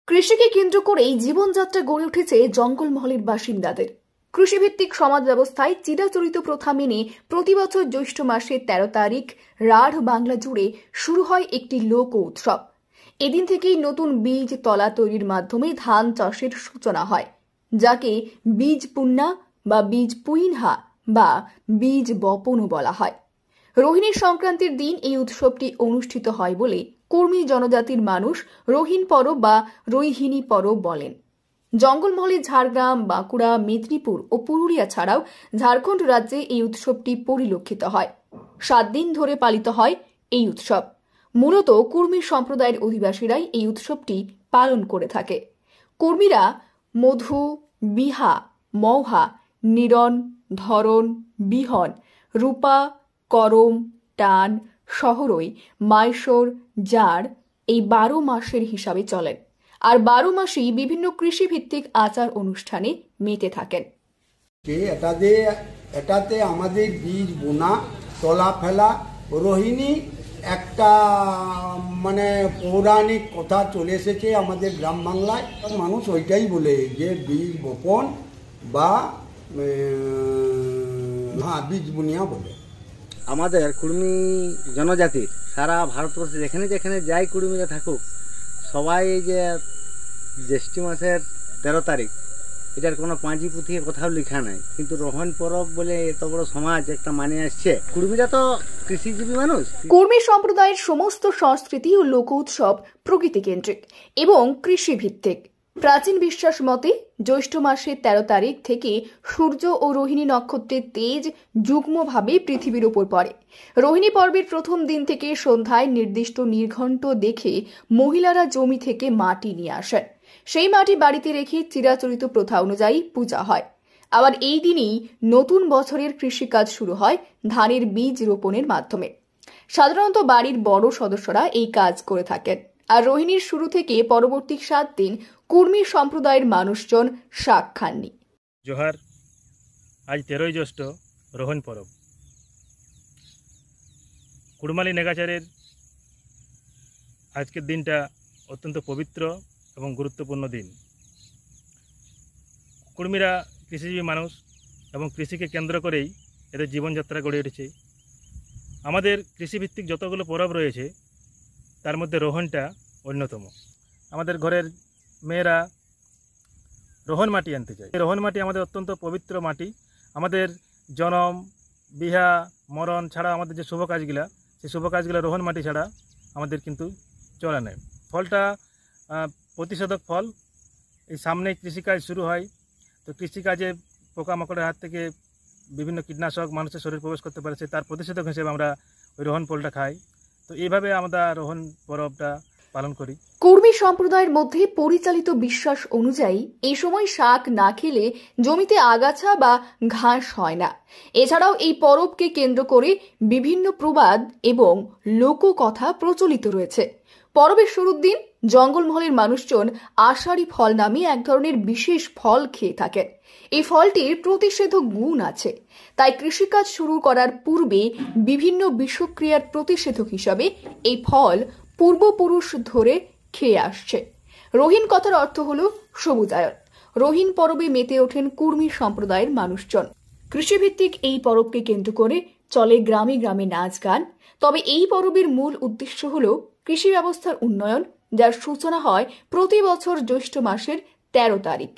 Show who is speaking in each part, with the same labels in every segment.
Speaker 1: কৃষিকে কেন্দ্র করেই জীবনযাত্রা গড়ে উঠেছে জঙ্গলমহলের বাসিন্দাদের। কৃষিভিত্তিক সমাজ ব্যবস্থায় চিরাচরিত প্রথা মেনে প্রতি বছর জ্যৈষ্ঠ মাসের ১৩ তারিখ রাঢ় বাংলা জুড়ে শুরু হয় একটি লোক উৎসব। এদিন থেকেই নতুন বীজ তলা তৈরির মাধ্যমে ধান চাষের সূচনা হয়, যাকে বীজ পুন্না বা বীজ পুইনহা বা বীজ বপনও বলা হয়। রোহিণী সংক্রান্তির দিন এই উৎসবটি অনুষ্ঠিত হয় বলে কর্মী জনজাতির মানুষ রোহিণ পরব বা রৈহিণী পরব বলেন। জঙ্গলমহলে ঝাড়গ্রাম, বাঁকুড়া, মেদিনীপুর ও পুরুলিয়া ছাড়াও ঝাড়খণ্ড রাজ্যে এই উৎসবটি পরিলক্ষিত হয়। 7 দিন ধরে পালিত হয় এই উৎসব। মূলত কুর্মী সম্প্রদায়ের অধিবাসীরাই এই উৎসবটি পালন করে থাকে। কুর্মীরা মধু, বিহা, মৌহা, নিরন, ধরন, বিহন, রূপা, করম, টান, শহরই, মাইশোর, জার এই 12 মাসের হিসাবে চলেন, আর 12 মাসেই বিভিন্ন কৃষিভিত্তিক আচার অনুষ্ঠানে মেতে থাকেন।
Speaker 2: এটাতে আমাদের বীজ বোনা, তলা ফেলা, রোহিণী একটা মানে পৌরাণিক কথা চলে এসেছে আমাদের গ্রাম বাংলায়। মানুষ ওইটাই বলে যে বীজ বপন বা বীজ বুনিয়া বলে।
Speaker 3: আমাদের কুর্মী জনজাতির সারা ভারতবর্ষে যেখানে যেখানে যাই কুর্মীরা থাকুক, সবাই এই যে জ্যৈষ্ঠ মাসের 13 তারিখ, এটার কোনো পাঁজি পুঁথিয়ে কোথাও লেখা নাই, কিন্তু রোহণ পরব বলে এত বড় সমাজ একটা মানে আসছে। কুর্মীরা তো কৃষিজীবী মানুষ।
Speaker 1: কুর্মী সম্প্রদায়ের সমস্ত সংস্কৃতি ও লোক উৎসব প্রকৃতি কেন্দ্রিক এবং কৃষিভিত্তিক। প্রাচীন বিশ্বাস মতে জ্যৈষ্ঠ মাসের 13 তারিখ থেকে সূর্য ও রোহিণী নক্ষত্রের তেজ যুগ্মভাবে পৃথিবীর উপর পড়ে। রোহিণী পর্বের প্রথম দিন থেকে সন্ধ্যায় নির্দিষ্ট নির্ঘণ্ট দেখে মহিলারা জমি থেকে মাটি নিয়ে আসেন। সেই মাটি বাড়িতে রেখে চিরাচরিত প্রথা অনুযায়ী পূজা হয়। আবার এই দিনেই নতুন বছরের কৃষিকাজ শুরু হয় ধানের বীজ রোপণের মাধ্যমে। সাধারণত বাড়ির বড় সদস্যরা এই কাজ করে থাকেন। আর রোহিণীর শুরু থেকে পরবর্তী 7 দিন কুর্মী সম্প্রদায়ের মানুষজন শাক খাননি।
Speaker 4: জোহার, আজ 13ই জ্যৈষ্ঠ, রোহণ পরব। কুড়মালি নেগাচারের আজকের দিনটা অত্যন্ত পবিত্র এবং গুরুত্বপূর্ণ দিন। কুর্মীরা কৃষিজীবী মানুষ এবং কৃষিকে কেন্দ্র করেই এদের জীবনযাত্রা গড়ে উঠেছে। আমাদের কৃষিভিত্তিক যতগুলো পরব রয়েছে তার মধ্যে রোহণটা অন্যতম। আমাদের ঘরের মেয়েরা রোহণ মাটি আনতে চায়। এই রোহণ মাটি আমাদের অত্যন্ত পবিত্র মাটি। আমাদের জনম, বিহা, মরণ ছাড়া আমাদের যে শুভ কাজগুলা, সেই শুভ কাজগুলো রোহণ মাটি ছাড়া আমাদের কিন্তু চলে না। ফলটা প্রতিষেধক ফল। এই সামনে কৃষিকাজ শুরু হয়, তো কৃষিকাজে পোকামাকড়ের হাত থেকে বিভিন্ন কীটনাশক মানুষের শরীর প্রবেশ করতে পারে, তার প্রতিষেধক হিসেবে আমরা ওই রোহণ ফলটা খাই। তো এইভাবে আমরা রোহণ পরবটা পালন করি।
Speaker 1: কুর্মী সম্প্রদায়ের মধ্যে পরিচালিত বিশ্বাস অনুযায়ী এই সময় শাক না খেলে জমিতে আগাছা বা ঘাস হয় না। এছাড়াও এই পরবকে কেন্দ্র করে বিভিন্ন প্রবাদ এবং লোককথা প্রচলিত রয়েছে। পরবের শুরুর দিন জঙ্গলমহলের মানুষজন আষাঢ়ি ফল নামে এক ধরনের বিশেষ ফল খেয়ে থাকেন। এই ফলটির প্রতিষেধক গুণ আছে, তাই কৃষিকাজ শুরু করার পূর্বে বিভিন্ন বিষক্রিয়ার প্রতিষেধক হিসাবে এই ফল পূর্বপুরুষ ধরে খেয়ে আসছে। রোহিণ কথার অর্থ হল সবুজায়ন। রোহিণ পরবে মেতে ওঠেন কুর্মী সম্প্রদায়ের মানুষজন। কৃষিভিত্তিক এই পরবকে কেন্দ্র করে চলে গ্রামে গ্রামে নাচ গান। তবে এই পরবের মূল উদ্দেশ্য হল কৃষি ব্যবস্থার উন্নয়ন, যার সূচনা হয় প্রতি বছর জ্যৈষ্ঠ মাসের 13 তারিখ।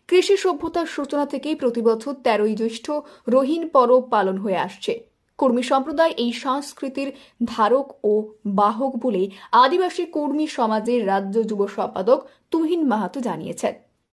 Speaker 1: কৃষি সভ্যতার সূচনা থেকেই প্রতি বছর 13ই জ্যৈষ্ঠ রোহিণ পরব পালন হয়ে আসছে। কুর্মী সম্প্রদায় এই সংস্কৃতির ধারক ও বাহক বলে আদিবাসী কুর্মী সমাজের রাজ্য যুব সম্পাদক তুহিন মাহাতো জানিয়েছেন।